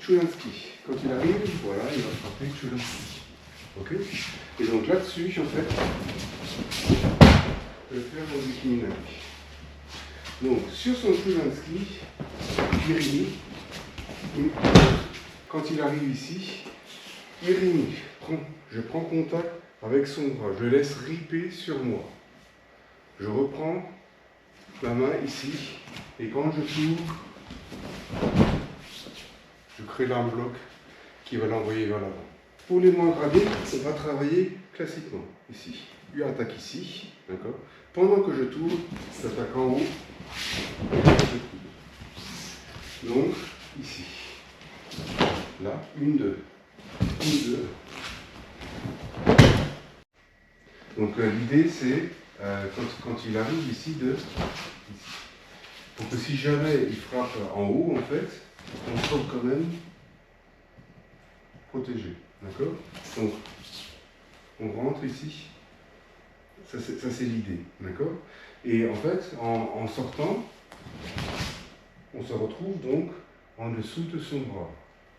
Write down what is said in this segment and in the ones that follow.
Chulinski. Quand il arrive, voilà, il va frapper Chulinski. Ok. Et donc là-dessus, en fait, je vais faire mon Zucchininari. Donc sur son Chulinski, Irini, quand il arrive ici, Irini, je prends contact avec son bras, je le laisse ripper sur moi. Je reprends la main ici, et quand je tourne, je crée l'arme bloc qui va l'envoyer vers l'avant. Pour les moins gradés, on va travailler classiquement ici. Lui attaque ici, d'accord. Pendant que je tourne, j'attaque en haut. Donc, ici. Là, 1, 2. 1, 2. Donc l'idée c'est, quand il arrive ici, ici. Pour que si jamais il frappe en haut, en fait, on soit quand même protégé. D'accord. Donc, on rentre ici. Ça c'est l'idée. D'accord. Et en fait, en sortant, on se retrouve donc en dessous de son bras.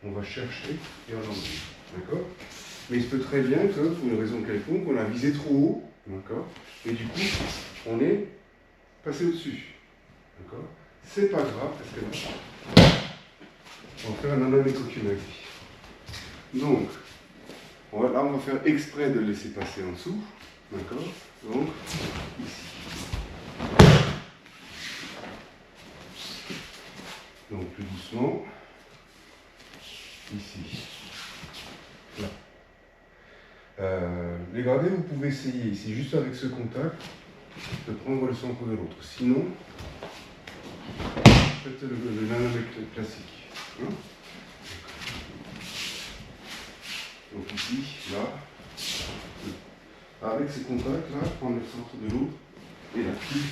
On va chercher et en enlever. D'accord. Mais il se peut très bien que, pour une raison quelconque, on a visé trop haut. D'accord. Et du coup, on est passé au-dessus. D'accord. C'est pas grave, parce que là, on va faire un anamé kokunagi. Donc, là, on va faire exprès de le laisser passer en dessous. D'accord. Donc, ici. Donc, plus doucement. Ici. Là. Les gradés, vous pouvez essayer ici, juste avec ce contact, de prendre le centre de l'autre. Sinon, faites le nanamé classique. Hein. Donc ici, là, avec ces contacts, là, prendre le centre de l'autre, et là-dessus,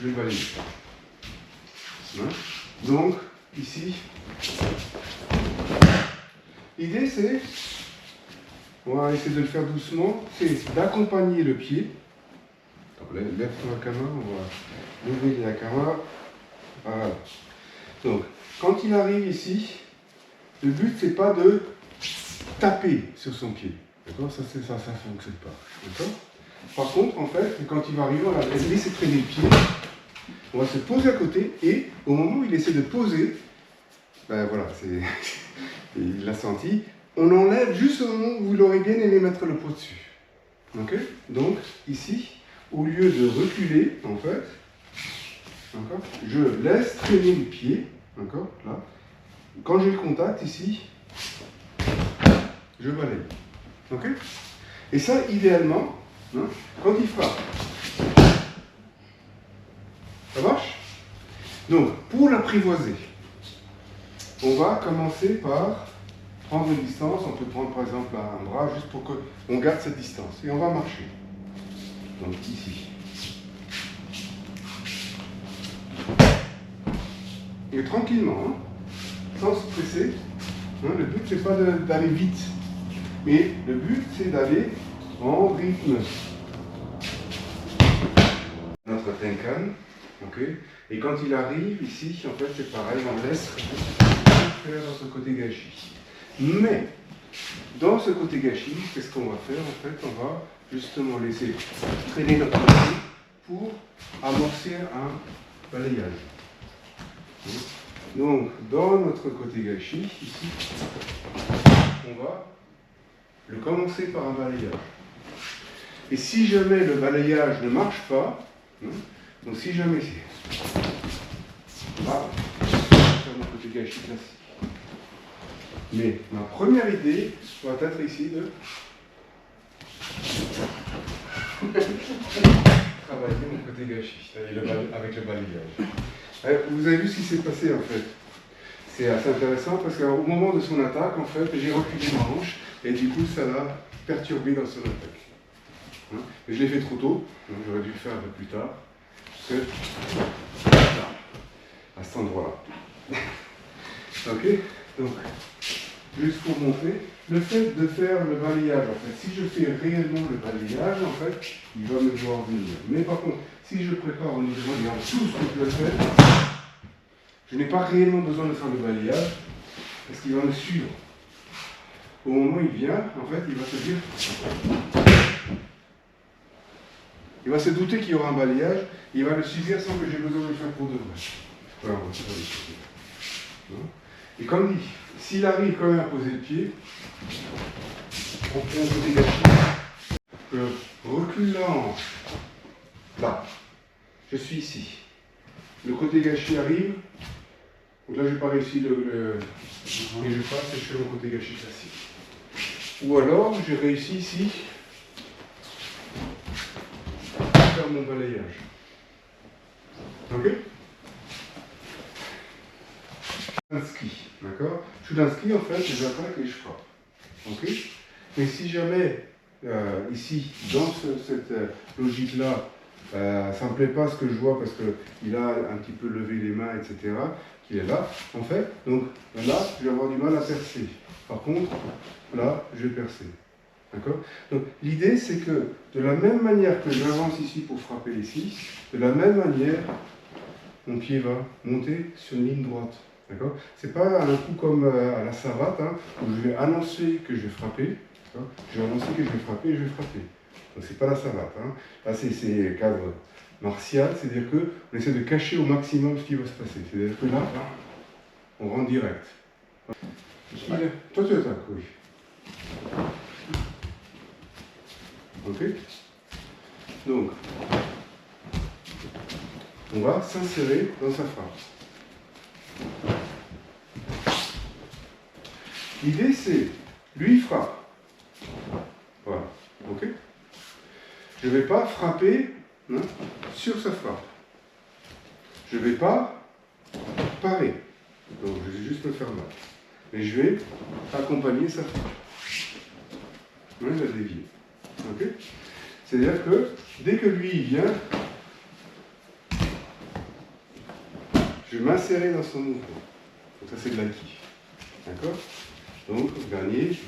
je vais balayer. Hein. Donc, ici, l'idée c'est, on va essayer de le faire doucement, c'est d'accompagner le pied. Lève ton akama, on va lever les akama. Voilà. Donc, quand il arrive ici, le but c'est pas de taper sur son pied. D'accord. Ça ne fonctionne pas. D'accord. Par contre, en fait, quand il va arriver, on va laisser traîner le pied. On va se poser à côté et au moment où il essaie de poser, ben voilà, il l'a senti, on enlève juste au moment où vous l'aurez bien aimé mettre le pot dessus. Ok. Donc, ici, au lieu de reculer, en fait, je laisse traîner le pied, d'accord, là. Quand j'ai le contact ici, je balaye. Ok. Et ça, idéalement, hein, quand il frappe. Ça marche? Donc, pour l'apprivoiser, on va commencer par prendre une distance. On peut prendre par exemple un bras juste pour qu'on garde cette distance. Et on va marcher. Donc ici. Et tranquillement, hein, sans se presser. Hein, le but c'est pas d'aller vite. Mais le but c'est d'aller en rythme. Notre tenkan. Okay. Et quand il arrive ici, en fait c'est pareil, on laisse faire dans ce côté gâchis. Mais, dans ce côté gâchis, qu'est-ce qu'on va faire? En fait, on va justement laisser traîner notre pied pour amorcer un balayage. Donc, dans notre côté gâchis, ici, on va le commencer par un balayage. Et si jamais le balayage ne marche pas, donc si jamais c'est... Là, c'est mon côté gâchis classique. Mais ma première idée va être ici de travailler mon côté gâchis, avec le balayage. Vous avez vu ce qui s'est passé en fait. C'est assez intéressant parce qu'au moment de son attaque, en fait, j'ai reculé ma hanche et du coup ça l'a perturbé dans son attaque. Et je l'ai fait trop tôt, donc j'aurais dû le faire un peu plus tard. Parce que là, à cet endroit-là. Ok. Donc, juste pour montrer, le fait de faire le balayage, en fait, si je fais réellement le balayage, en fait, il va me voir venir. Mais par contre, si je prépare au niveau de tout ce que je fais, je n'ai pas réellement besoin de faire le balayage parce qu'il va me suivre. Au moment où il vient, en fait, il va se dire, il va se douter qu'il y aura un balayage, il va le subir sans que j'ai besoin de le faire pour de vrai. Voilà, on va faire les choses. Et comme dit, s'il arrive quand même à poser le pied, on fait un côté gâchis. Je recule la hanche. Là. Je suis ici. Le côté gâchis arrive. Donc là, je n'ai pas réussi et je passe et je fais mon côté gâchis classique. Ou alors, j'ai réussi ici à faire mon balayage. Ok? Un ski, d'accord? Je suis d'un ski, en fait, j'attaque et je frappe. Ok? Mais si jamais, ici, dans cette logique-là, ça ne me plaît pas ce que je vois parce qu'il a un petit peu levé les mains, etc., qu'il est là, en fait, donc là, je vais avoir du mal à percer. Par contre, là, je vais percer. D'accord? Donc l'idée, c'est que de la même manière que j'avance ici pour frapper ici, de la même manière, mon pied va monter sur une ligne droite. D'accord? C'est pas un coup comme à la savate, hein, où je vais annoncer que je vais frapper. Je vais annoncer que je vais frapper et je vais frapper. Donc c'est pas la savate. Hein. Là, c'est cadre martial, c'est-à-dire qu'on essaie de cacher au maximum ce qui va se passer. C'est-à-dire que là, on rentre direct. Toi, tu attaques, oui. Ok? Donc, on va s'insérer dans sa frappe. L'idée, c'est, lui, il frappe. Voilà. Ok? Je ne vais pas frapper sur sa frappe. Je ne vais pas parer. Donc, je vais juste me faire mal. Mais je vais accompagner sa frappe. Je vais la dévier. Ok? C'est-à-dire que, dès que lui, il vient, je vais m'insérer dans son mouvement. Donc ça, c'est de l'acquis. D'accord? Donc, dernier, je suis